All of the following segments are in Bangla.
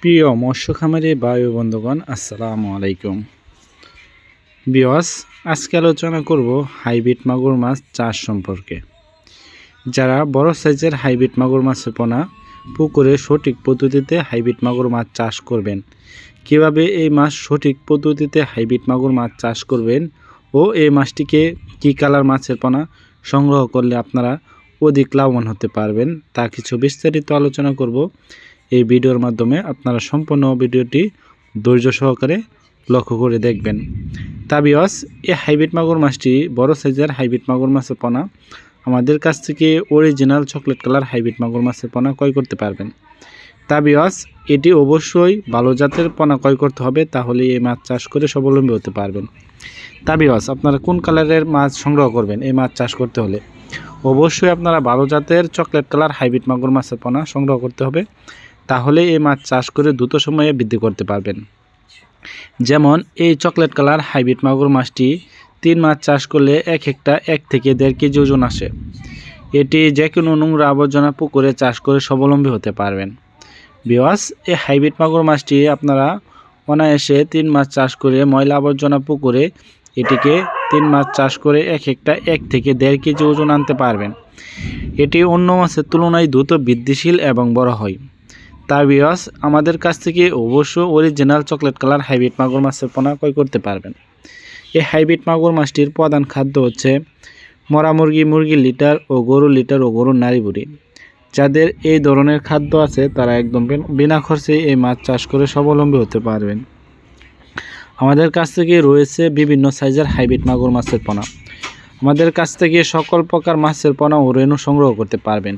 প্রিয় মৎস্য খামারি ভাই ও বন্ধুগণ, আসসালামু আলাইকুম। ভিউয়ার্স, আজকে আলোচনা করব হাইব্রিড মাগুর মাছ চাষ সম্পর্কে। যারা বড় সাইজের হাইব্রিড মাগুর মাছের পোনা পুকুরে সঠিক পদ্ধতিতে হাইব্রিড মাগুর মাছ চাষ করবেন, কিভাবে এই মাছ সঠিক পদ্ধতিতে হাইব্রিড মাগুর মাছ চাষ করবেন ও এই মাছটিকে কী কালার মাছের পোনা সংগ্রহ করলে আপনারা অধিক লাভবান হতে পারবেন, তা কিছু বিস্তারিত আলোচনা করব এই ভিডিওর মাধ্যমে। আপনারা সম্পূর্ণ ভিডিওটি ধৈর্য সহকারে লক্ষ্য করে দেখবেন। তা ভিউয়ার্স, এই হাইব্রিড মাগুর মাছটি বড় সাইজের হাইব্রিড মাগুর মাছের পোনা আমাদের কাছ থেকে অরিজিনাল চকলেট কালার হাইব্রিড মাগুর মাছের পোনা ক্রয় করতে পারবেন। তা ভিউয়ার্স, এটি অবশ্যই ভালো জাতের পোনা ক্রয় করতে হবে, তাহলে এই মাছ চাষ করে স্বাবলম্বী হতে পারবেন। তা ভিউয়ার্স, আপনারা কোন কালারের মাছ সংগ্রহ করবেন এই মাছ চাষ করতে হলে? অবশ্যই আপনারা ভালো জাতের চকলেট কালার হাইব্রিড মাগুর মাছের পোনা সংগ্রহ করতে হবে, তাহলে এই মাছ চাষ করে দ্রুত সময়ে বৃদ্ধি করতে পারবেন। যেমন এই চকলেট কালার হাইব্রিড মাগুর মাছটি 3 মাছ চাষ করলে এক থেকে 1.5 কেজি ওজন আসে। এটি যে কোনো নোংরা আবর্জনা পুকুরে চাষ করে স্বাবলম্বী হতে পারবেন। ভিউয়ার্স, এই হাইব্রিড মাগুর মাছটি আপনারা অনায়াসে 3 মাছ চাষ করে ময়লা আবর্জনা পুকুরে এটিকে 3 মাছ চাষ করে এক থেকে 1.5 কেজি ওজন আনতে পারবেন। এটি অন্য মাছের তুলনায় দ্রুত বৃদ্ধিশীল এবং বড় হয়। তা ভিউয়ার্স, আমাদের কাছ থেকে অবশ্যই অরিজিনাল চকলেট কালার হাইব্রিড মাগুর মাছের পোনা ক্রয় করতে পারবেন। এই হাইব্রিড মাগুর মাছটির প্রধান খাদ্য হচ্ছে মরা মুরগি, মুরগির লিটার ও গরুর নাড়ি বুড়ি। যাদের এই ধরনের খাদ্য আছে তারা একদম বিনা খরচে এই মাছ চাষ করে স্বাবলম্বী হতে পারবেন। আমাদের কাছ থেকে রয়েছে বিভিন্ন সাইজের হাইব্রিড মাগুর মাছের পোনা। আমাদের কাছ থেকে সকল প্রকার মাছের পোনা ও রেণু সংগ্রহ করতে পারবেন।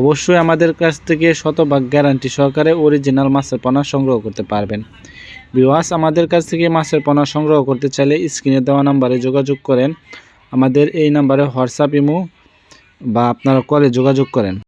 অবশ্যই আমাদের কাছ থেকে শতভাগ গ্যারান্টি সহকারে অরিজিনাল মাছের পোনা সংগ্রহ করতে পারবেন। ভিউয়ার্স, আমাদের কাছ থেকে মাছের পোনা সংগ্রহ করতে চাইলে স্ক্রিনে দেওয়া নাম্বারে যোগাযোগ করেন। আমাদের এই নাম্বারে হোয়াটসঅ্যাপ, ইমো বা আপনারা কলে যোগাযোগ করেন।